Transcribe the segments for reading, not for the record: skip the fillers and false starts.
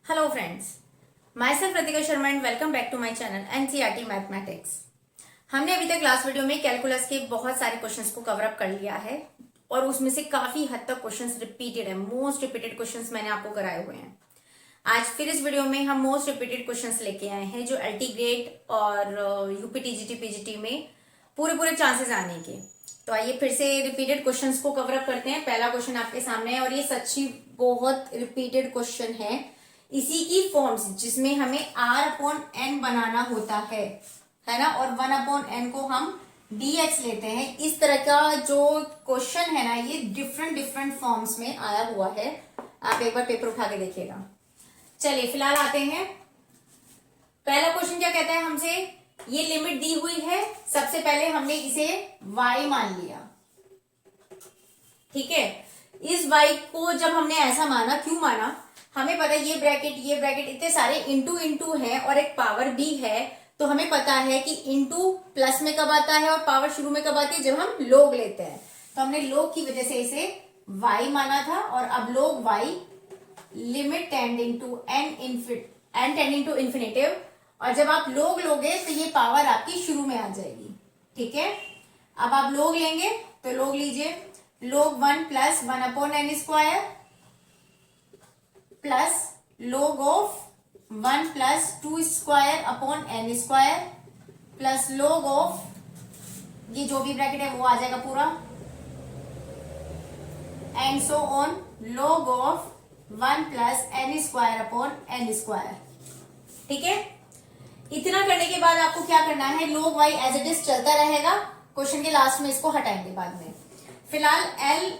Hello friends, माई सेल्फ Ritika Sharma and welcome back to my channel NCERT mathematics. हमने अभी तक लास्ट वीडियो में कैलकुलस के बहुत सारे क्वेश्चंस को कवर अप कर लिया है और उसमें से काफी हद तक क्वेश्चंस रिपीटेड है। मोस्ट रिपीटेड क्वेश्चंस मैंने आपको कराए हुए हैं। आज फिर इस वीडियो में हम मोस्ट रिपीटेड क्वेश्चंस लेके आए हैं जो एलटी ग्रेड और यूपी टीजीटी पीजीटी में पूरे पूरे चांसेस आने के। तो आइए फिर से रिपीटेड क्वेश्चंस को कवर अप करते हैं। पहला क्वेश्चन आपके सामने है और ये सच्ची बहुत रिपीटेड क्वेश्चन है, इसी की फॉर्म्स जिसमें हमें r अपॉन एन बनाना होता है ना, और 1 अपॉन एन को हम dx लेते हैं। इस तरह का जो क्वेश्चन है ना, ये डिफरेंट डिफरेंट फॉर्म्स में आया हुआ है। आप एक बार पेपर उठा के देखिएगा। चलिए फिलहाल आते हैं। पहला क्वेश्चन क्या कहता है हमसे, ये लिमिट दी हुई है। सबसे पहले हमने इसे y मान लिया, ठीक है। इस y को जब हमने ऐसा माना, क्यों माना, हमें पता है ये ब्रैकेट इतने सारे इंटू इंटू है और एक पावर भी है, तो हमें पता है कि इंटू प्लस में कब आता है और पावर शुरू में कब आती है, जब हम लोग लेते हैं। तो हमने लोग की वजह से इसे y माना था और अब log y limit tending to n tending to infinitive, और जब आप लोग लोगे तो ये पावर आपकी शुरू में आ जाएगी, ठीक है। अब आप लोग लेंगे तो लोग लीजिए, log 1 plus 1 upon n square plus log of 1 plus 2 square upon n square plus log of, ये जो भी ब्रैकेट है वो आ जाएगा पूरा, and so on log of 1 plus n square upon n square, ठीक है। इतना करने के बाद आपको क्या करना है, log y as it is चलता रहेगा। क्वेश्चन के लास्ट में इसको हटाएंगे बाद में। फिलहाल l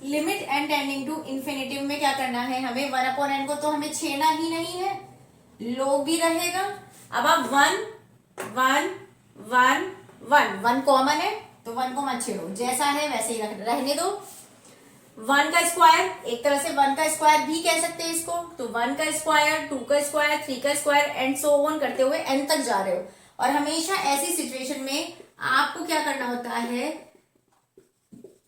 limit n tending to infinitive में क्या करना है हमें, 1 अपॉन एन को तो हमें छेना ही नहीं है, लोग भी रहेगा। अब आप 1 1 1 1 1 कॉमन है तो 1 को मत छेड़ो, जैसा है वैसे ही रहने दो। 1 का स्क्वायर, एक तरह से 1 का स्क्वायर भी कह सकते हैं इसको, तो 1 का स्क्वायर, 2 का स्क्वायर, 3 का स्क्वायर एंड सो ऑन करते हुए एन तक जा रहे हो। और हमेशा ऐसी सिचुएशन में आपको क्या करना होता है,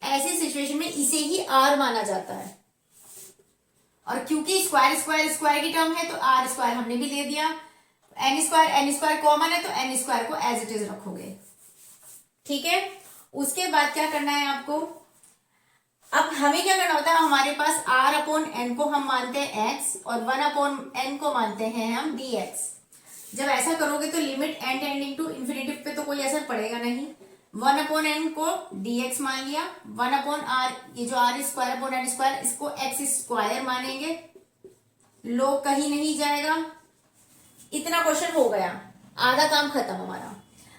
ऐसी सिचुएशन में इसे ही r माना जाता है, और क्योंकि स्क्वायर स्क्वायर स्क्वायर की टर्म है तो r स्क्वायर हमने भी ले दिया। एन स्क्वायर कॉमन है तो एन स्क्वायर को एज इट इज रखोगे, ठीक है। उसके बाद क्या करना है आपको, अब हमें क्या करना होता है, हमारे पास r अपॉन एन को हम मानते हैं x और 1 अपॉन एन को मानते हैं हम dx। जब ऐसा करोगे तो limit n tending to infinitive पे तो कोई असर पड़ेगा नहीं। 1 अपॉन एन को dx मान लिया, 1 अपॉन r, ये जो r square upon n square, इसको x स्क्वायर मानेंगे, लोग कहीं नहीं जाएगा। इतना क्वेश्चन हो गया, आधा काम खत्म हमारा।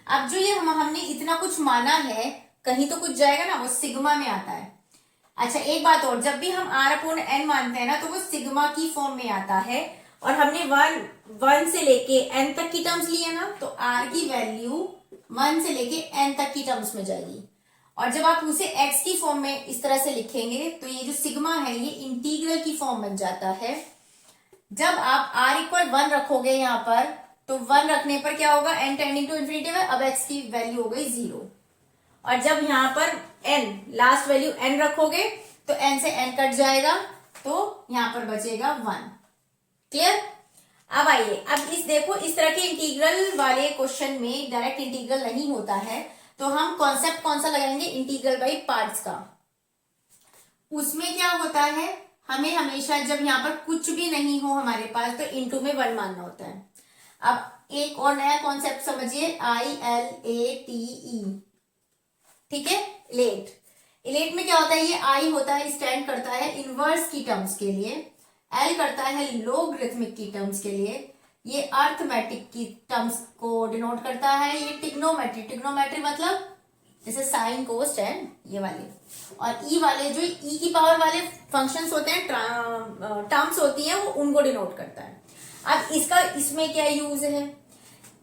अब जो ये हमने इतना कुछ माना है, कहीं तो कुछ जाएगा ना, वो सिग्मा में आता है। अच्छा एक बात और, जब भी हम r अपॉन एन मानते हैं ना तो वो सिग्मा की फॉर्म में आता है, और हमने 1 से लेके n तक की टर्म्स लिए ना, तो r की वैल्यू 1 से लेके n तक की टर्म्स में जाएगी। और जब आप उसे x की फॉर्म में इस तरह से लिखेंगे तो ये जो सिग्मा है ये इंटीग्रल की फॉर्म बन जाता है। जब आप r इक्वल 1 रखोगे यहाँ पर, तो 1 रखने पर क्या होगा, n टेंडिंग टू इन्फिनिटिव है, अब x की वैल्यू हो गई 0। और जब यहाँ पर n लास्ट वैल्यू n रखोगे तो n से n कट जाएगा, तो यहाँ पर बचेगा 1। क्लियर। अब आइए, अब इस देखो, इस तरह के इंटीग्रल वाले क्वेश्चन में डायरेक्ट इंटीग्रल नहीं होता है, तो हम कॉन्सेप्ट कौन सा लगाएंगे, इंटीग्रल बाय पार्ट्स का। उसमें क्या होता है, हमें हमेशा जब यहाँ पर कुछ भी नहीं हो हमारे पास, तो इंटू में 1 मानना होता है। अब एक और नया कॉन्सेप्ट समझिए, ILATE, ठीक है। इलेट में क्या होता है, ये I होता है, स्टैंड करता है इनवर्स की टर्म्स के लिए, L करता है लोगरिथमिक की टर्म्स के लिए, ये अर्थमेटिक की टर्म्स को डिनोट करता है, ये टिग्नोमेट्री मतलब जैसे साइन कोस टेन ये वाले, और ई वाले जो ई की पावर वाले फंक्शंस होते हैं, टर्म्स होती हैं, वो उनको डिनोट करता है। अब इसका इसमें क्या यूज है,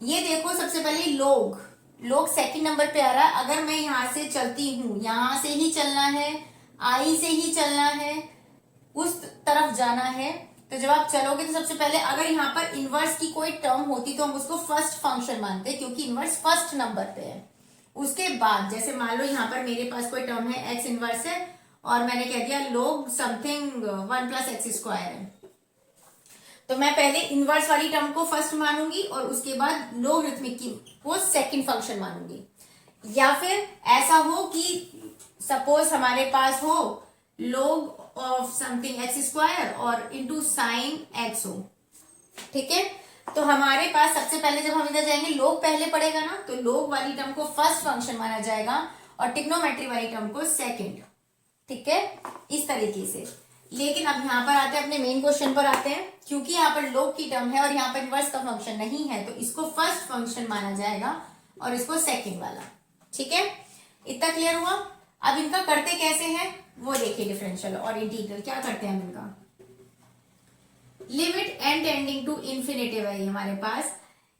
ये देखो, सबसे पहले लोग सेकंड नंबर पे आ रहा है। अगर मैं यहां से चलती हूं, यहां से ही चलना है, आई से ही चलना है, उस तरफ जाना है, तो जब आप चलोगे तो सबसे पहले अगर यहाँ पर इनवर्स की कोई टर्म होती तो हम उसको फर्स्ट फंक्शन मानते हैं, क्योंकि इनवर्स फर्स्ट नंबर पे है। उसके बाद जैसे मान लो यहाँ पर मेरे पास कोई टर्म है x इनवर्स है और मैंने कह दिया log something 1 plus x square है, तो मैं पहले इनवर्स वाली टर्म को फर्स्ट मानूंगी और उसके बाद लोगरिथमिक की को सेकंड फंक्शन मानूंगी। या फिर ऐसा हो कि सपोज हमारे पास हो log of something x square और इनटू साइन एक्स हो, ठीक है। तो हमारे पास सबसे पहले जब हम इधर जाएंगे लोग पहले पड़ेगा ना, तो लोग वाली टर्म को फर्स्ट फंक्शन माना जाएगा और ट्रिग्नोमेट्री वाली टर्म को सेकंड, ठीक है, इस तरीके से। लेकिन अब यहाँ पर आते हैं, अपने मेन क्वेश्चन पर आते हैं। क्योंकि यहाँ पर लोग की टर्म है और यहाँ पर इनवर्स का फंक्शन नहीं है, तो इसको फर्स्ट फंक्शन माना जाएगा और इसको सेकंड वाला, ठीक है। इतना क्लियर हुआ। अब इनका करते कैसे हैं वो देखिए, डिफरेंशियल और इंटीग्रल क्या करते हैं हम इनका। Limit n tending to infinity है हमारे पास।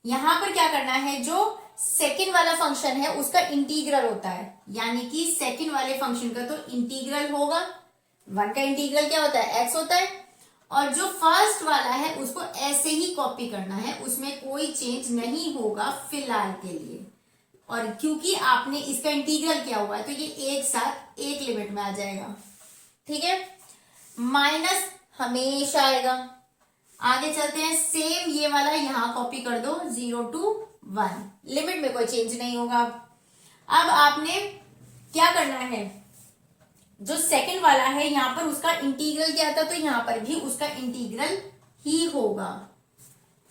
यहां पर क्या करना है, जो सेकंड वाला फंक्शन है उसका इंटीग्रल होता है, यानी कि सेकंड वाले फंक्शन का तो इंटीग्रल होगा। वन का इंटीग्रल क्या होता है, एक्स होता है। और जो फर्स्ट वाला है उसको ऐसे ही कॉपी करना है, उसमें कोई चेंज नहीं होगा फिलहाल के लिए। और क्योंकि आपने इसका इंटीग्रल किया हुआ है तो ये एक साथ एक लिमिट में आ जाएगा, ठीक है। माइनस हमेशा आएगा। आगे चलते हैं, सेम ये वाला यहां कॉपी कर दो, 0 to 1, लिमिट में कोई चेंज नहीं होगा। अब आपने क्या करना है, जो सेकंड वाला है यहां पर उसका इंटीग्रल क्या था, तो यहां पर भी उसका इंटीग्रल ही होगा।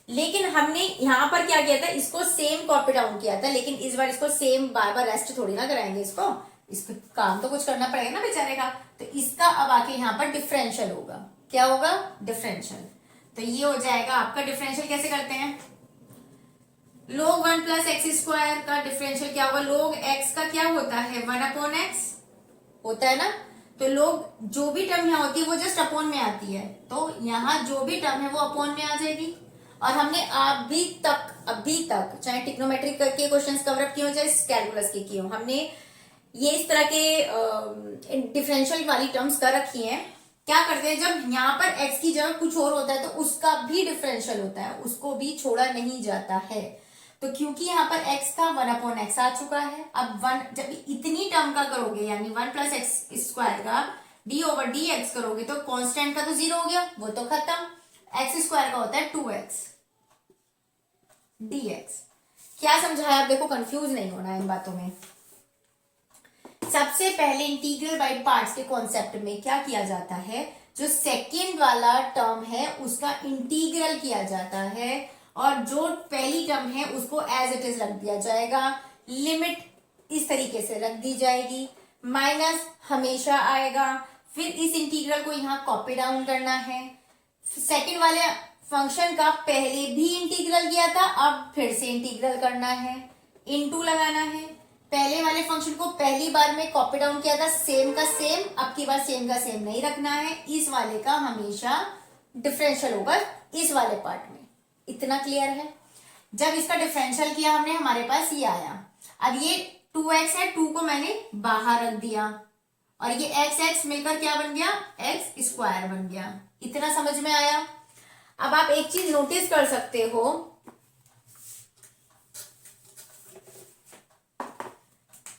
लेकिन हमने यहां पर क्या किया था, इसको सेम कॉपी डाउन किया था, लेकिन इस बार इसको सेम बार बार रेस्ट थोड़ी ना कराएंगे इसको काम तो कुछ करना पड़ेगा ना बेचारे का। तो इसका अब आके यहाँ पर डिफरेंशियल होगा। क्या होगा, डिफरेंशियल। तो ये हो जाएगा आपका डिफरेंशियल। कैसे करते हैं, log 1 प्लस एक्स स्क्वायर का डिफरेंशियल क्या होगा, log x का क्या होता है 1/x होता है ना। तो log जो भी टर्म यहाँ होती है वो जस्ट अपॉन में आती है, तो यहाँ जो भी टर्म है वो अपॉन में आ जाएगी। और हमने अभी तक चाहे ट्रिग्नोमेट्रिक के क्वेश्चंस कवर अप किए हो चाहे कैलकुलस के किए हो, हमने ये इस तरह के डिफरेंशियल वाली टर्म्स कर रखी हैं। क्या करते हैं, जब यहाँ पर x की जगह कुछ और होता है तो उसका भी डिफरेंशियल होता है, उसको भी छोड़ा नहीं जाता है। तो क्योंकि यहाँ पर x का 1/x आ चुका है, अब 1 जब इतनी टर्म का करोगे यानी 1 प्लस एक्स स्क्वायर का d/dx करोगे तो कांस्टेंट का तो 0 हो गया, वो तो खत्म। एक्स स्क्वायर का होता है 2x dx। क्या समझाया आप देखो, कंफ्यूज नहीं होना इन बातों में। सबसे पहले इंटीग्रल बाय पार्ट्स के कॉन्सेप्ट में क्या किया जाता है, जो सेकेंड वाला टर्म है उसका इंटीग्रल किया जाता है और जो पहली टर्म है उसको एज इट इज रख दिया जाएगा। लिमिट इस तरीके से रख दी जाएगी, माइनस हमेशा आएगा। फिर इस इंटीग्रल को यहाँ कॉपी डाउन करना है। सेकेंड वाले फंक्शन का पहले भी इंटीग्रल किया था, अब फिर से इंटीग्रल करना है, इनटू लगाना है। पहले वाले फंक्शन को पहली बार में कॉपी डाउन किया था सेम का सेम, अब की बार सेम का सेम नहीं रखना है। इस वाले का हमेशा डिफरेंशियल होगा इस वाले पार्ट में। इतना क्लियर है। जब इसका डिफरेंशियल किया हमने, हमारे पास ये आया। अब ये 2x है, 2 को मैंने बाहर रख दिया और ये x मिलकर क्या बन गया, एक्स स्क्वायर बन गया। इतना समझ में आया। अब आप एक चीज नोटिस कर सकते हो,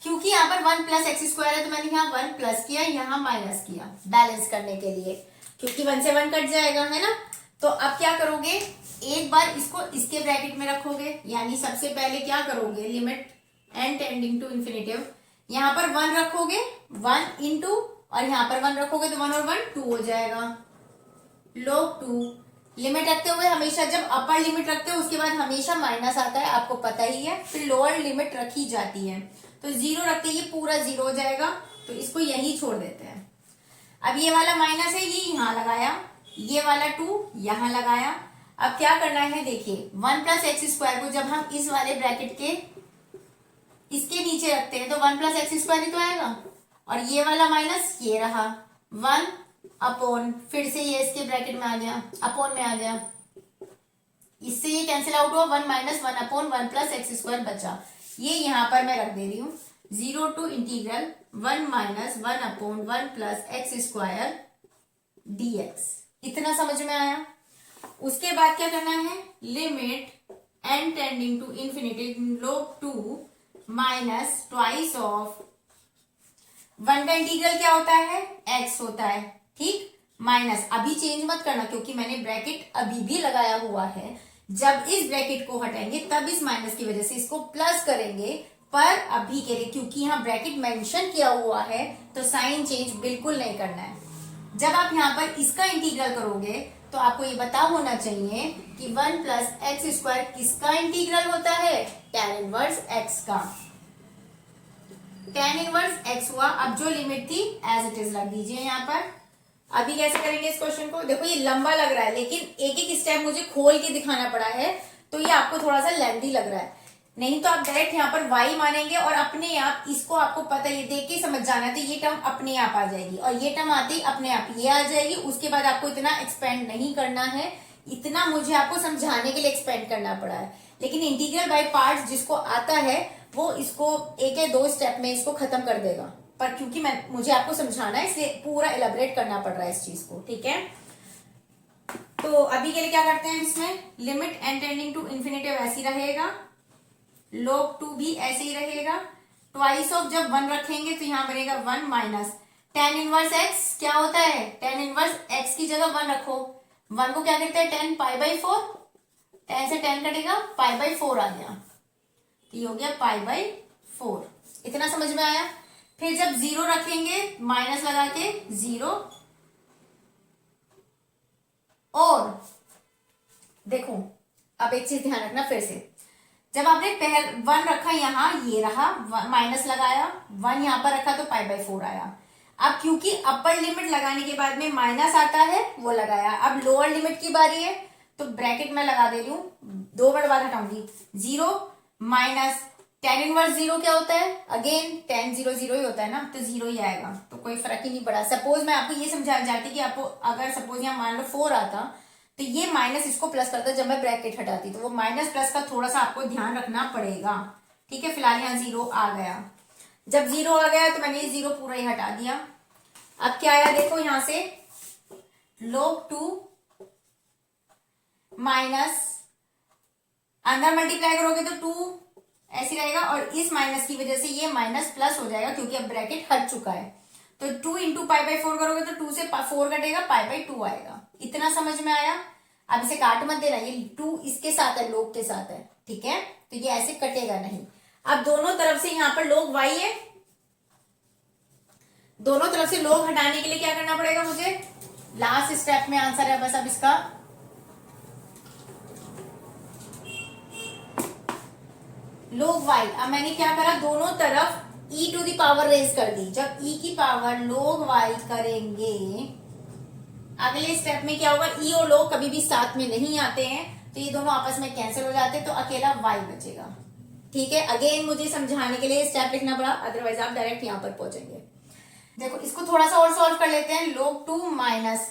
क्योंकि यहाँ पर 1 प्लस एक्स स्क्वायर है तो मैंने यहाँ 1 प्लस किया, यहाँ माइनस किया बैलेंस करने के लिए, क्योंकि 1 से 1 कट जाएगा, है ना। तो अब क्या करोगे, एक बार इसको इसके ब्रैकेट में रखोगे, यानी सबसे पहले क्या करोगे, limit n tending to infinitive, यहाँ पर 1 रखोगे 1 इंटू, और यहाँ पर 1 रखोगे तो 1 और 1 2 हो जाएगा। log 2 लिमिट रखते हुए हमेशा, जब अपर लिमिट रखते हो उसके बाद हमेशा माइनस आता है, आपको पता ही है। फिर लोअर लिमिट रखी जाती है, तो 0 रखते ये पूरा 0 हो जाएगा, तो इसको यही छोड़ देते हैं। अब ये वाला माइनस है, ये यहां लगाया, ये वाला 2 यहां लगाया। अब क्या करना है, देखिए 1 प्लस एक्स स्क्वायर को जब हम इस वाले ब्रैकेट के इसके नीचे रखते हैं तो 1 प्लस एक्स स्क्वायर ही तो आएगा, और ये वाला माइनस ये रहा 1 अपॉन, फिर से ये इसके ब्रैकेट में आ गया, अपॉन में आ गया, इससे ये कैंसिल आउट हुआ, 1 minus 1 upon 1 plus x square बचा। ये यहां पर मैं रख दे रही हूं 0 to integral 1 minus 1 upon 1 plus x square dx। इतना समझ में आया। उसके बाद क्या करना है, limit n tending to infinity log 2 minus twice of 1 का इंटीग्रल क्या होता है, x होता है, ठीक। माइनस, अभी चेंज मत करना क्योंकि मैंने ब्रैकेट अभी भी लगाया हुआ है। जब इस ब्रैकेट को हटाएंगे तब इस माइनस की वजह से इसको प्लस करेंगे, पर अभी के लिए क्योंकि यहाँ ब्रैकेट मेंशन किया हुआ है तो साइन चेंज बिल्कुल नहीं करना है। जब आप यहाँ पर इसका इंटीग्रल करोगे तो आपको ये पता होना चाहिए कि 1 प्लस एक्स स्क्वायर किसका इंटीग्रल होता है, tan इनवर्स x का। tan इनवर्स x हुआ। अब जो लिमिट थी एज इट इज रख दीजिए यहाँ पर। अभी कैसे करेंगे इस क्वेश्चन को, देखो ये लंबा लग रहा है लेकिन एक एक स्टेप मुझे खोल के दिखाना पड़ा है तो ये आपको थोड़ा सा लेंथी लग रहा है। नहीं तो आप डायरेक्ट यहाँ पर y मानेंगे और अपने आप इसको, आपको पता है ये देख के समझ जाना तो ये टर्म अपने आप आ जाएगी और ये टर्म आते ही अपने आप ये आ जाएगी। उसके बाद आपको इतना एक्सपेंड नहीं करना है, इतना मुझे आपको समझाने के लिए एक्सपेंड करना पड़ा है। लेकिन इंटीग्रल बाय पार्ट्स जिसको आता है वो इसको एक या दो स्टेप में इसको खत्म कर देगा, पर क्योंकि मुझे आपको समझाना है इसलिए पूरा एलाबरेट करना पड़ रहा है इस चीज को, ठीक है। तो अभी के लिए क्या करते हैं, इसमें limit n tending to infinity ऐसी रहेगा, log 2 भी ऐसे ही रहेगा। ट्वाइस ऑफ जब 1 रखेंगे तो यहाँ बनेगा 1 माइनस tan इनवर्स x क्या होता है, tan इनवर्स x की जगह 1 रखो, 1 को क्या करते हैं tan पाई बाई 4, tan से tan कटेगा पाई बाई 4 आ गया, ये हो गया पाई बाई 4। इतना समझ में आया। फिर जब 0 रखेंगे माइनस लगा के 0, और देखो अब एक चीज ध्यान रखना फिर से, जब आपने पहले 1 रखा यहाँ, ये रहा माइनस लगाया, 1 यहाँ पर रखा तो पाई बाई 4 आया। अब क्योंकि अपर लिमिट लगाने के बाद में माइनस आता है वो लगाया, अब लोअर लिमिट की बारी है तो ब्रैकेट में लगा दे रही हूं, 2 बार बाद हटाऊंगी, 0 माइनस tan इनवर्स 0 क्या होता है, अगेन tan 0 0 ही होता है ना, तो 0 ही आएगा, तो कोई फर्क ही नहीं पड़ा। सपोज मैं आपको ये समझा जाती कि आपको अगर सपोज यहाँ मान लो 4 आता तो ये माइनस इसको प्लस करता जब मैं ब्रैकेट हटाती, तो वो माइनस प्लस का थोड़ा सा आपको ध्यान रखना पड़ेगा, ठीक है। फिलहाल यहाँ 0 आ गया, जब 0 आ गया तो मैंने ये 0 पूरा ही हटा दिया। अब क्या आया देखो यहाँ से, log 2 माइनस, अंदर मल्टीप्लाई करोगे तो 2 ऐसे रहेगा और इस माइनस की वजह से ये माइनस प्लस हो जाएगा क्योंकि अब ब्रैकेट हट चुका है। तो 2 इंटू पाई बाई 4 करोगे तो 2 से 4 कटेगा, पाई बाई 2 आएगा। इतना समझ में आया। अब इसे काट मत देना, ये 2 इसके साथ है, लोग के साथ है, ठीक है, तो ये ऐसे कटेगा नहीं। अब दोनों तरफ से यहाँ पर लोग y है, दोनों तरफ से लोग हटाने के लिए क्या करना पड़ेगा मुझे, लास्ट स्टेप में आंसर है बस अब इसका, log y। अब मैंने क्या करा, दोनों तरफ e to the power raise कर दी। जब e की पावर log y करेंगे, अगले स्टेप में क्या होगा, e और log कभी भी साथ में नहीं आते हैं तो ये दोनों आपस में कैंसिल हो जाते हैं, तो अकेला y बचेगा, ठीक है। अगेन मुझे समझाने के लिए स्टेप लिखना पड़ा, अदरवाइज आप डायरेक्ट यहाँ पर पहुंचेंगे। देखो इसको थोड़ा सा और सॉल्व कर लेते हैं। log 2 माइनस,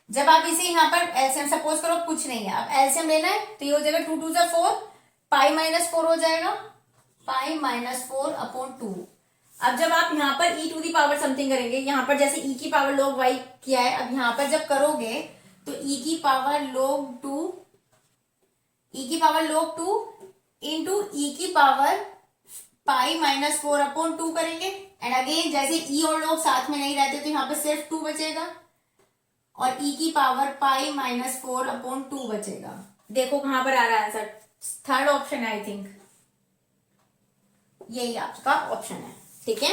जब आप इसे यहाँ पर एलसीएम सपोज करो कुछ नहीं है, अब एलसीएम लेना है तो ये हो जाएगा 2 2 4, पाई माइनस 4 हो जाएगा, पाई माइनस 4 अपॉन 2। अब जब आप यहाँ पर e to the power something करेंगे, यहाँ पर जैसे e की पावर log y किया है, अब यहाँ पर जब करोगे तो e की पावर log 2, e की पावर log 2 इंटू e की पावर पाई माइनस 4 अपॉन 2 करेंगे। एंड अगेन जैसे e और log साथ में नहीं रहते तो यहाँ पे सिर्फ 2 बचेगा और e की पावर पाई माइनस 4 अपॉन 2 बचेगा। देखो कहां पर आ रहा है आंसर, थर्ड ऑप्शन है, आई थिंक यही आपका ऑप्शन है, ठीक है।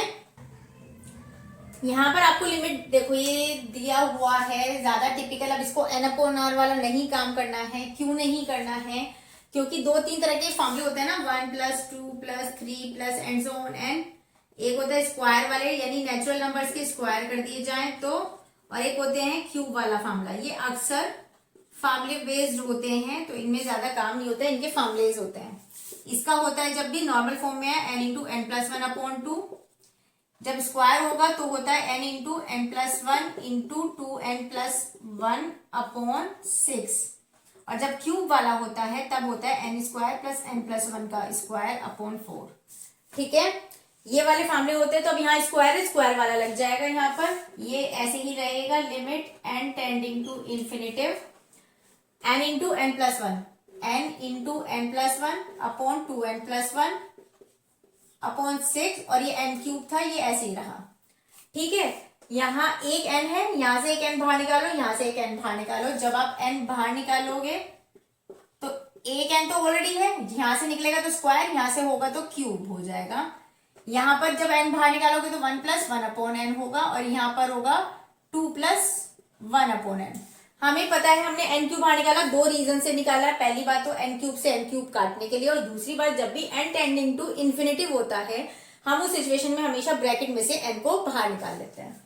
यहां पर आपको लिमिट देखो ये दिया हुआ है, ज्यादा टिपिकल। अब इसको n अपॉन r वाला नहीं काम करना है, क्यों नहीं करना है, क्योंकि 2-3 तरह के फॉर्मूले होते हैं ना, 1 plus 2 plus 3 plus and so on an. एक होता है स्क्वायर वाले, यानी नेचुरल नंबर्स के स्क्वायर कर दिए जाए तो, और एक होते हैं क्यूब वाला फार्मूला। ये अक्सर फार्मूले बेस्ड होते हैं तो इनमें ज्यादा काम नहीं होता है, इनके फार्मूलेज होते हैं। इसका होता है जब भी नॉर्मल फॉर्म में है n into n plus 1 upon 2, जब स्क्वायर होगा तो होता है n into n plus 1 into 2n plus 1 upon 6, और जब क्यूब वाला होता है तब होता है n square plus n plus 1 का स्क्वायर अपॉन 4, ठीक है। ये वाले फार्मूले होते हैं तो अब यहाँ स्क्वायर वाला लग जाएगा, यहाँ पर ये ऐसे ही रहेगा, limit n tending to infinity n into n plus 1, n into n plus 1 upon 2n plus 1 upon 6, और ये n क्यूब था ये ऐसे ही रहा, ठीक है। यहाँ एक n है, यहाँ से एक n बाहर निकालो, यहाँ से एक n बाहर निकालो। जब आप n बाहर निकालोगे तो एक n तो ऑलरेडी है, यहाँ से निकलेगा तो स्क्वायर, यहाँ से होगा तो क्यूब हो जाएगा। यहाँ पर जब n बाहर निकालोगे तो 1 + 1/n होगा, और यहाँ पर होगा 2 + 1/n। हमें पता है हमने n क्यूब बाहर निकाला, दो रीजन से निकाला है। पहली बात तो n क्यूब से n क्यूब काटने के लिए, और दूसरी बात जब भी n टेंडिंग टू इन्फिनिटिव होता है हम उस सिचुएशन में हमेशा ब्रैकेट में से n को बाहर निकाल लेते हैं।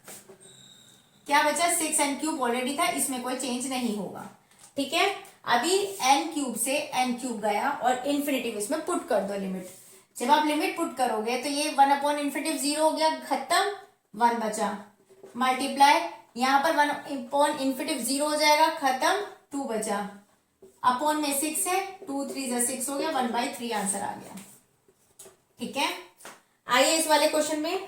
क्या बचा? 6n³ ऑलरेडी था, इसमें कोई चेंज नहीं होगा। ठीक है, अभी n क्यूब से n क्यूब गया और इन्फिनिटिव इसमें पुट कर दो लिमिट। जब आप लिमिट पुट करोगे तो ये 1/∞ 0 हो गया, खत्म, 1 बचा। मल्टीप्लाई, यहाँ पर 1/∞ 0 हो जाएगा, खत्म, 2 बचा। अपॉन में 6 है, 2 3 6 हो गया, 1/3 आंसर आ गया। ठीक है, आइए इस वाले क्वेश्चन में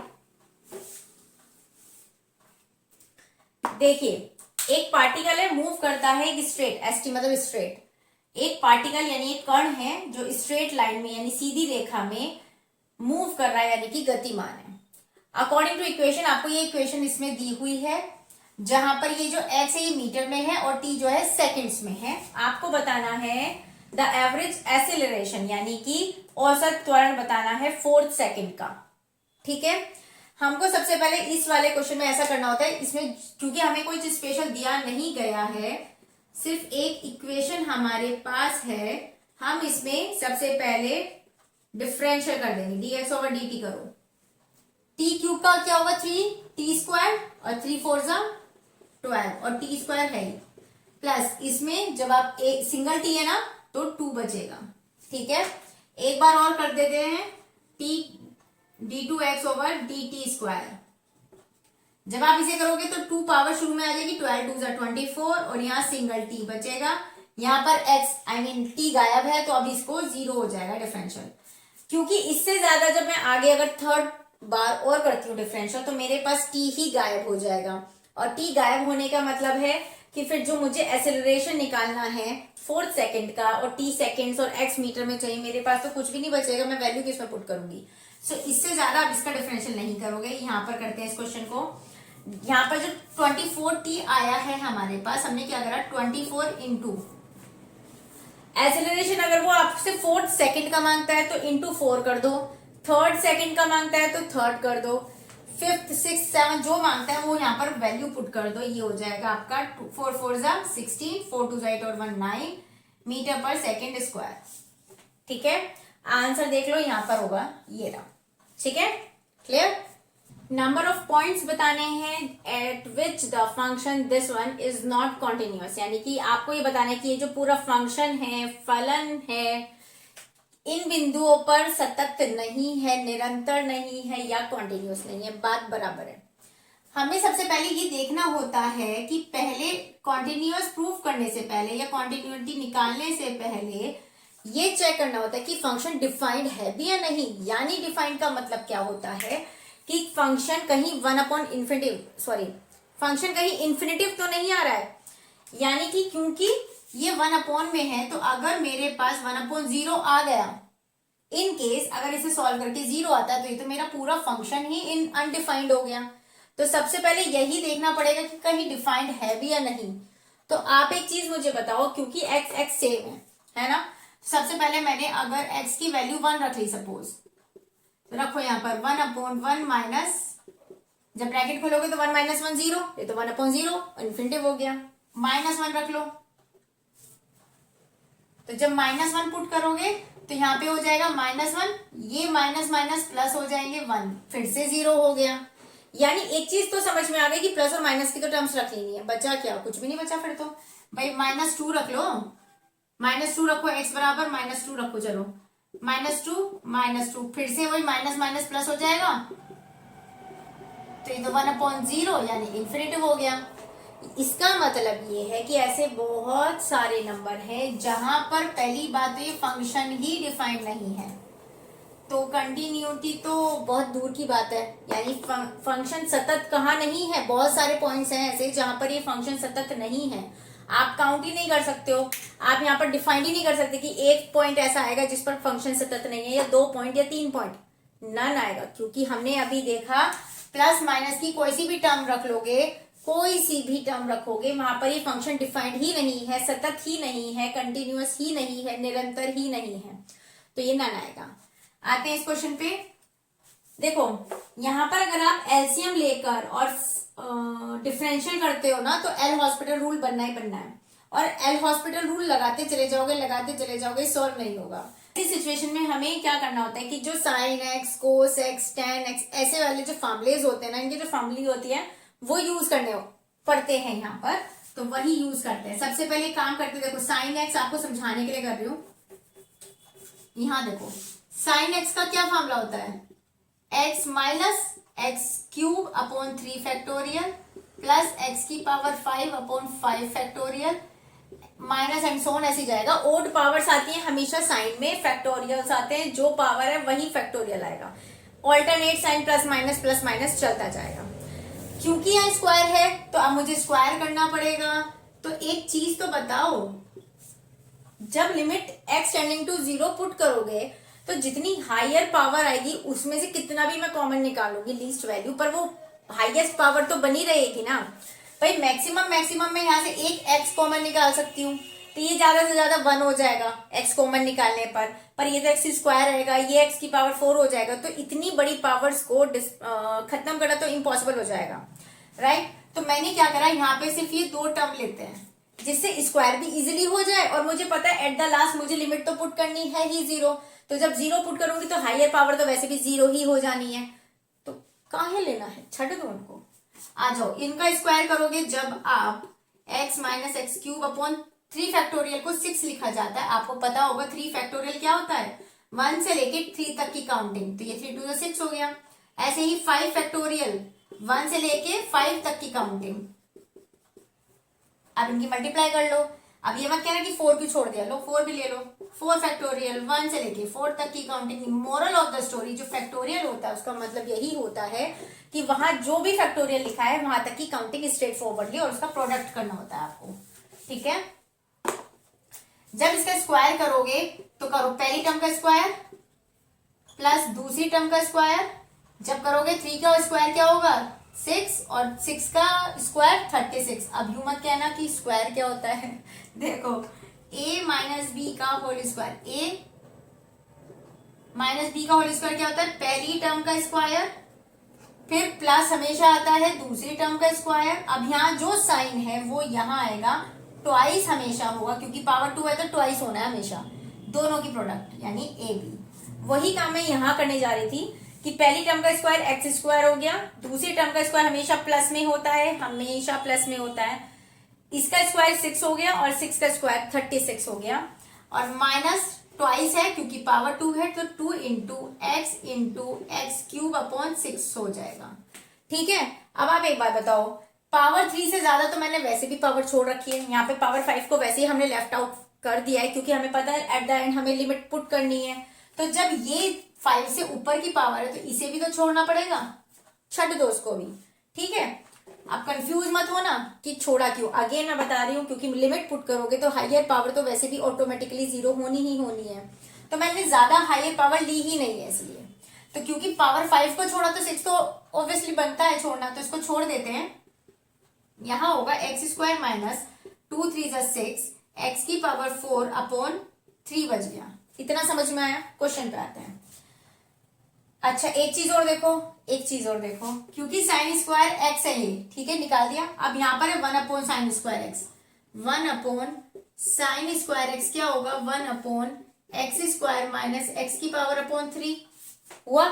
देखिए। एक पार्टिकल है, मूव करता है एक स्ट्रेट, एसटी मतलब स्ट्रेट। एक पार्टिकल यानी एक कण है जो स्ट्रेट लाइन में यानी सीधी रेखा में मूव कर रहा है, यानी कि गतिमान है। अकॉर्डिंग टू इक्वेशन, आपको ये इक्वेशन इसमें दी हुई है, जहां पर ये जो x है ये मीटर में है और t जो है सेकंड्स में है। आपको बताना है द एवरेज एक्सेलरेशन, यानी कि औसत त्वरण बताना है 4th सेकंड का। ठीक है, हमको सबसे पहले इस वाले क्वेश्चन में ऐसा करना होता है, इसमें क्योंकि हमें कोई चीज स्पेशल दिया नहीं गया है, सिर्फ एक इक्वेशन हमारे पास है, हम इसमें सबसे पहले डिफरेंशियल कर देंगे, dx/dt करो। t³ का क्या होगा? 3t² और 3 4 12 और t² है ही, प्लस इसमें जब आप एक सिंगल t है ना तो 2 बचेगा। ठीक है, एक बार और कर देते हैं, d2x/dt²। जब आप इसे करोगे तो 2 पावर शुरू में आ जाएगी, 12 2 24 और यहाँ सिंगल t बचेगा। यहाँ पर x t गायब है तो अब इसको 0 हो जाएगा डिफरेंशियल। क्योंकि इससे ज्यादा जब मैं आगे अगर थर्ड बार और करती हूँ डिफरेंशियल तो मेरे पास t ही गायब हो जाएगा, और t गायब होने का मतलब है कि फिर जो मुझे एक्सेलरेशन निकालना है 4th सेकंड का, और t सेकंड्स और x मीटर में चाहिए, मेरे पास तो कुछ भी नहीं बचेगा, मैं वैल्यू किस में पुट करूंगी। सो इससे ज्यादा आप इसका डिफरेंशियल नहीं करोगे। यहाँ पर करते हैं इस क्वेश्चन को। यहाँ पर जो 24t आया है हमारे पास, हमने क्या करा, 24 इंटू एक्सेलरेशन, अगर वो आपसे 4th सेकंड का मांगता है तो इंटू 4 कर दो, 3rd सेकंड का मांगता है तो 3rd कर दो, 5th 6th 7 जो मांगता है वो यहाँ पर वैल्यू पुट कर दो। ये हो जाएगा आपका 4 4 16, 4 2 8 और 1 9 मीटर पर सेकंड स्क्वायर। ठीक है, आंसर देख लो, यहाँ पर होगा ये रहा। ठीक है, क्लियर। नंबर ऑफ पॉइंट्स बताने हैं eight which the function this one is not continuous, यानी कि आपको ये बताना है कि ये जो पूरा फंक्शन है, फलन है, इन बिंदुओं पर सतत नहीं है, निरंतर नहीं है या कॉन्टिन्यूअस नहीं है, बात बराबर है। हमें सबसे पहले ये देखना होता है कि पहले कॉन्टिन्यूअस प्रूफ करने से पहले या कॉन्टिन्यूटी निकालने से पहले ये चेक करना होता है कि फंक्शन डिफाइंड है भी या नहीं। यानी डिफाइंड का मतलब क्या होता है कि फंक्शन कहीं फंक्शन कहीं इन्फिनिटिव तो नहीं आ रहा है, यानी कि क्योंकि ये 1 में है तो अगर मेरे पास 1/0 आ गया, इन केस अगर इसे सॉल्व करके 0 आता है तो ये तो मेरा पूरा फंक्शन ही अनडिफाइंड हो गया। तो सबसे पहले यही देखना पड़ेगा कि कहीं डिफाइंड है भी या नहीं। तो आप एक चीज मुझे बताओ, क्योंकि x सेम है ना, सबसे पहले मैंने अगर x की वैल्यू 1 रख ली सपोज, तो रखो यहाँ पर 1/1 माइनस, जब ब्रैकेट खोलोगे तो 1 - 1 0, ये तो 1/0 इन्फिनिटिव हो गया, -1 रख लो। तो जब -1 पुट करोगे तो यहाँ पे हो जाएगा -1, ये माइनस माइनस प्लस हो जाएंगे 1, फिर से 0 हो गया। यानी एक चीज तो समझ में आ गई कि प्लस और माइनस की तो टर्म्स रख लेनी है, बचा क्या, कुछ भी नहीं बचा। फिर तो भाई -2 रख लो, -2 रखो, x बराबर -2 रखो, चलो -2 फिर से वही माइनस माइनस प्लस हो जाएगा, तो ये तो 1/0 यानी इन्फिनिटिव हो गया। इसका मतलब ये है कि ऐसे बहुत सारे नंबर हैं जहां पर पहली बात तो ये फंक्शन ही डिफाइंड नहीं है, तो कंटिन्यूटी तो बहुत दूर की बात है। यानी फंक्शन सतत कहाँ नहीं है, बहुत सारे पॉइंट्स हैं ऐसे जहां पर ये फंक्शन सतत नहीं है। आप काउंट ही नहीं कर सकते हो, आप यहाँ पर डिफाइन ही नहीं कर सकते कि एक पॉइंट ऐसा आएगा जिस पर फंक्शन सतत नहीं है, या 2 पॉइंट या 3 पॉइंट, नन आएगा। क्योंकि हमने अभी देखा प्लस माइनस की कोई सी भी टर्म रख लोगे, कोई सी भी टर्म रखोगे, वहां पर ये फंक्शन डिफाइंड ही नहीं है, सतत ही नहीं है, कंटिन्यूअस ही नहीं है, निरंतर ही नहीं है, तो ये नन आएगा। आते हैं इस क्वेश्चन पे। देखो यहां पर अगर आप एलसीएम लेकर और डिफरेंशियल करते हो ना, तो एल हॉस्पिटल रूल बनना ही बनना है, और एल हॉस्पिटल रूल लगाते चले जाओगे, सॉल्व नहीं होगा। इस सिचुएशन में हमें क्या करना होता है कि जो sine x, cos x, ten x, ऐसे वाले जो फॉर्मूलेज होते हैं ना, इनकी जो फॉर्मूली होती है वो यूज करने पड़ते हैं यहाँ पर, तो वही यूज करते हैं। सबसे पहले काम करते, देखो साइन एक्स आपको समझाने के लिए कर रही हूँ। यहाँ देखो साइन एक्स का क्या फॉर्मूला होता है, x minus x cube upon 3 factorial plus x की power 5 upon 5 factorial minus and so on ऐसे जाएगा। ओड पावर्स आती है हमेशा साइन में, फैक्टोरियल्स आते हैं, जो पावर है वही फैक्टोरियल आएगा। ऑल्टरनेट साइन प्लस माइनस चलता जाएगा। क्योंकि यहाँ स्क्वायर है तो अब मुझे स्क्वायर करना पड़ेगा। तो एक चीज तो बताओ, जब limit x tending to 0 put करोगे तो जितनी हायर पावर आएगी उसमें से कितना भी मैं कॉमन निकालूंगी लीस्ट वैल्यू, पर वो हाईएस्ट पावर तो बनी रहेगी ना भाई। मैक्सिमम में यहाँ से एक x कॉमन निकाल सकती हूँ, तो ये ज्यादा से ज्यादा 1 हो जाएगा x कॉमन निकालने पर ये तो x स्क्वायर रहेगा, ये x की पावर 4 हो जाएगा, तो इतनी बड़ी पावर्स को खत्म करना तो इम्पॉसिबल हो जाएगा, राइट। तो मैंने क्या करा, यहाँ पे सिर्फ ये 2 टर्म लेते हैं जिससे स्क्वायर भी इजीली हो जाए, और मुझे पता है एट द लास्ट मुझे लिमिट तो पुट करनी है ही 0, तो जब 0 पुट करूंगी तो हायर पावर तो वैसे भी 0 ही हो जानी है, तो काहे लेना है, छट दो उनको। आ जाओ, इनका स्क्वायर करोगे जब आप x minus x cube upon 3 factorial को 6 लिखा जाता है, आपको पता होगा 3 फैक्टोरियल क्या होता है, 1 से लेके 3 तक की काउंटिंग, तो ये 3 2 6 हो गया। ऐसे ही 5 फैक्टोरियल 1 से लेके 5 तक की काउंटिंग, अब इनकी मल्टीप्लाई कर लो। अब ये मत कहना कि 4 भी छोड़ दिया, लो 4 भी ले लो। 4 फैक्टोरियल 1 से लेके 4 तक की counting. Moral of the story, जो फैक्टोरियल होता है उसका मतलब यही होता है कि वहां जो भी फैक्टोरियल लिखा है वहां तक की काउंटिंग स्ट्रेट फॉरवर्डली, और उसका प्रोडक्ट करना होता है आपको, ठीक है। जब इसका स्क्वायर करोगे तो करो पहली टर्म का स्क्वायर प्लस दूसरी टर्म का स्क्वायर, जब करोगे 3 का स्क्वायर क्या होगा 6, और 6 का स्क्वायर 36। अब यूं मत कहना कि स्क्वायर क्या होता है, देखो a माइनस बी का whole square, a minus b का होल स्क्वायर क्या होता है, पहली टर्म का स्क्वायर, फिर प्लस हमेशा आता है दूसरी टर्म का स्क्वायर। अब यहाँ जो साइन है वो यहाँ आएगा, ट्वाइस हमेशा होगा, क्योंकि पावर 2 है तो ट्वाइस होना है हमेशा, दोनों की प्रोडक्ट यानी ए बी। वही काम मैं यहाँ करने जा रही थी कि पहली टर्म का स्क्वायर एक्स स्क्वायर हो गया, दूसरी टर्म का स्क्वायर हमेशा प्लस में होता है, हमेशा प्लस में होता है, इसका स्क्वायर 6 हो गया और 6 का स्क्वायर 36 हो गया, और माइनस ट्वाइस है क्योंकि पावर 2 है, तो 2 इंटू एक्स क्यूब अपॉन 6 हो जाएगा, ठीक है। अब आप एक बात बताओ, पावर 3 से ज्यादा तो मैंने वैसे भी पावर छोड़ रखी है, यहाँ पे पावर 5 को वैसे ही हमने लेफ्ट आउट कर दिया है, क्योंकि हमें पता है एट द एंड हमें लिमिट पुट करनी है। तो जब ये 5 से ऊपर की पावर है तो इसे भी तो छोड़ना पड़ेगा, छट दो उसको भी, ठीक है। आप कंफ्यूज मत होना कि छोड़ा क्यों, अगेन मैं बता रही हूँ, क्योंकि लिमिट पुट करोगे तो हायर पावर तो वैसे भी ऑटोमेटिकली 0 होनी ही होनी है, तो मैंने ज्यादा हायर पावर ली ही नहीं है इसलिए। तो क्योंकि पावर 5 को छोड़ा तो 6 तो ऑब्वियसली बनता है छोड़ना, तो इसको छोड़ देते हैं। यहाँ होगा एक्स स्क्वायर माइनस 2 3 6, एक्स की पावर 4 अपॉन 3 बच गया। इतना समझ में आया, क्वेश्चन पे आते हैं। अच्छा एक चीज और देखो, क्योंकि साइन स्क्वायर एक्स है ये, ठीक है, निकाल दिया। अब यहाँ पर है 1 upon sine square x, 1 upon sine square x क्या होगा 1 upon x square minus x की पावर अपॉन 3 हुआ।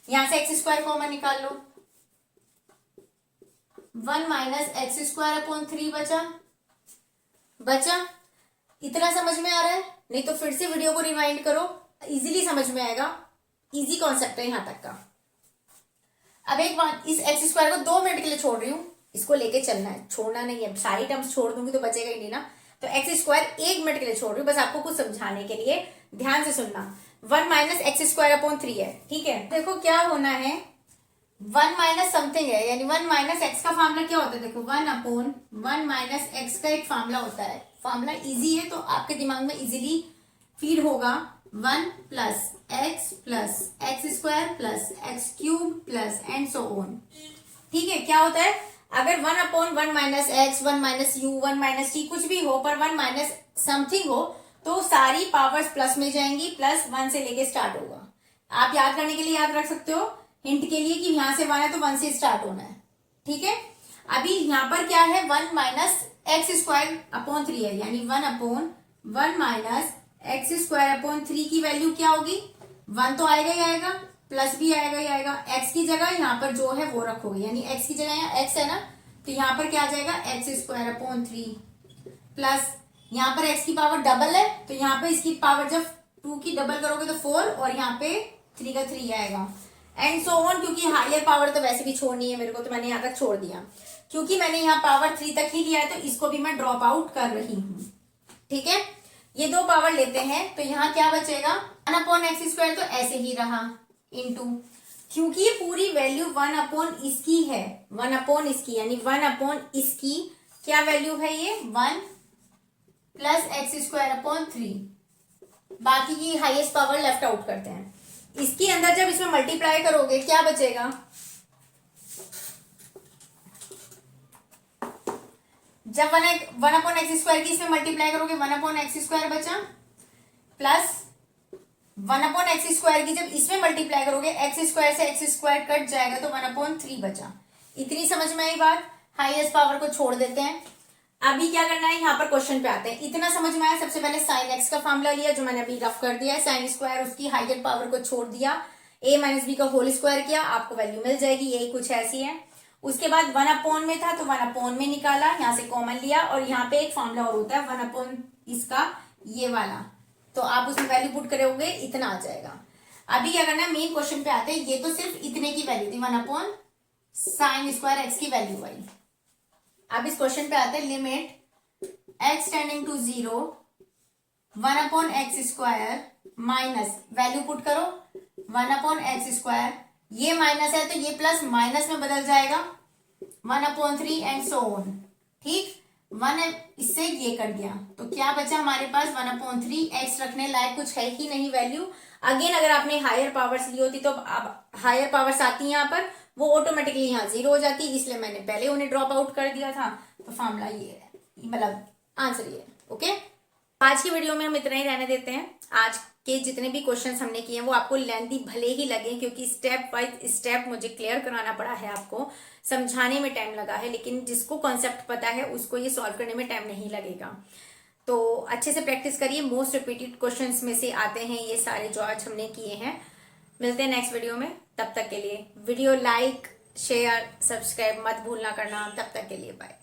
यहां से एक्स स्क्वायर कॉमन निकाल लो, 1 माइनस एक्स स्क्वायर अपॉन 3 बचा। इतना समझ में आ रहा है, नहीं तो फिर से वीडियो को रिवाइंड करो, इजीली समझ में आएगा, इजी कॉन्सेप्ट है यहां तक का। अब एक बात, इस एक्स स्क्वायर को 2 मिनट के लिए छोड़ रही हूँ, इसको लेके चलना है, छोड़ना नहीं है, सारी टर्म्स छोड़ दूंगी तो बचेगा ही नहीं ना। तो एक्स स्क्वायर 1 मिनट के लिए छोड़ रही हूँ, बस आपको कुछ समझाने के लिए, ध्यान से सुनना। 1 माइनस एक्स स्क्वायर अपॉन 3 है, ठीक है। देखो क्या होना है, 1 माइनस समथिंग है, यानी 1 माइनस एक्स का फॉर्मूला क्या होता है, देखो 1 अपॉन 1 माइनस एक्स का एक फॉर्मूला होता है। फॉर्मूला इजी है तो आपके दिमाग में इजीली फीड होगा, 1 plus x square plus x cube plus and so on. ठीक है, क्या होता है, अगर 1/1 minus x, 1 minus you, 1 minus T, कुछ भी हो पर 1 माइनस समथिंग हो तो सारी पावर्स प्लस में जाएंगी, प्लस 1 से लेके स्टार्ट होगा। आप याद करने के लिए याद रख सकते हो हिंट के लिए कि यहां से 1 है तो 1 से स्टार्ट होना है। ठीक है, अभी यहां पर क्या है, 1 माइनस एक्स स्क्वायर अपॉन 3 है, यानी 1/1 माइनस एक्स स्क्वायर अपॉन 3 की वैल्यू क्या होगी, 1 तो आएगा ही आएगा, प्लस भी आएगा ही आएगा। एक्स की जगह यहाँ पर जो है वो रखोगे, यानी एक्स की जगह यहाँ एक्स है ना, तो यहाँ पर क्या आ जाएगा, एक्स स्क्वायर अपॉन 3 प्लस यहाँ पर एक्स की पावर डबल है तो यहाँ पे इसकी पावर जब 2 की डबल करोगे तो 4 और यहाँ पे 3 का 3 आएगा एंड सो ऑन। क्योंकि हायर पावर तो वैसे भी छोड़नी है मेरे को, तो मैंने यहाँ तक छोड़ दिया। क्योंकि मैंने यहाँ पावर 3 तक ही लिया है तो इसको भी मैं ड्रॉप आउट कर रही हूँ। ठीक है, ये 2 पावर लेते हैं तो यहाँ क्या बचेगा, 1/x² तो ऐसे ही रहा इनटू, क्योंकि ये पूरी वैल्यू 1/ इसकी है, 1/ इसकी, यानी 1/ इसकी क्या वैल्यू है, ये 1 प्लस x²/3। बाकी की हाईएस्ट पावर लेफ्ट आउट करते हैं। इसके अंदर जब इसमें मल्टीप्लाई करोगे क्या बचेगा, जब 1/x² की इसमें मल्टीप्लाई करोगे 1/x² बचा, प्लस 1/x² की जब इसमें मल्टीप्लाई करोगे x² से x² कट जाएगा तो 1/3 बचा। इतनी समझ में आई बात। हाईएस्ट पावर को छोड़ देते हैं। अभी क्या करना है, यहाँ पर क्वेश्चन पे आते हैं। इतना समझ में आया, सबसे पहले साइन एक्स का फॉर्मूला लिया जो मैंने अभी रफ कर दिया है, साइन स्क्वायर उसकी हाईएस्ट पावर को छोड़ दिया, a माइनस बी का होल स्क्वायर किया, आपको वैल्यू मिल जाएगी, यही कुछ ऐसी है। उसके बाद 1/ में था तो 1/ में निकाला, यहाँ से कॉमन लिया, और यहाँ पे एक फॉर्मूला और होता है 1/ इसका ये वाला, तो आप उसमें वैल्यू पुट करोगे इतना आ जाएगा। अभी क्या करना है, मेन क्वेश्चन पे आते हैं। ये तो सिर्फ इतने की वैल्यू थी, 1/ साइन स्क्वायर एक्स की वैल्यू आई। अब इस क्वेश्चन पे आते हैं, limit x tending to 0 1/x² minus value put करो 1/x², ये माइनस है तो ये प्लस माइनस में बदल जाएगा 1/3 एंड सो ऑन। ठीक, 1 इससे ये कर दिया तो क्या बचा हमारे पास 1/3। x रखने लायक कुछ है ही नहीं वैल्यू। अगेन अगर आपने हायर पावर्स ली होती तो अब हायर पावर्स आती है यहाँ पर, वो ऑटोमेटिकली यहाँ 0 हो जाती, इसलिए मैंने पहले उन्हें ड्रॉप आउट कर दिया था। तो फॉर्मूला ये है, मतलब आंसर ये। ओके, आज की वीडियो में हम इतना ही रहने देते हैं। आज के जितने भी क्वेश्चंस हमने किए हैं वो आपको लेंथी भले ही लगे, क्योंकि स्टेप बाय स्टेप मुझे क्लियर कराना पड़ा है, आपको समझाने में टाइम लगा है, लेकिन जिसको कॉन्सेप्ट पता है उसको ये सॉल्व करने में टाइम नहीं लगेगा। तो अच्छे से प्रैक्टिस करिए। मोस्ट रिपीटेड क्वेश्चंस में से आते हैं ये सारे जो आज हमने किए हैं। मिलते हैं नेक्स्ट वीडियो में, तब तक के लिए वीडियो लाइक शेयर सब्सक्राइब मत भूलना करना। तब तक के लिए बाय।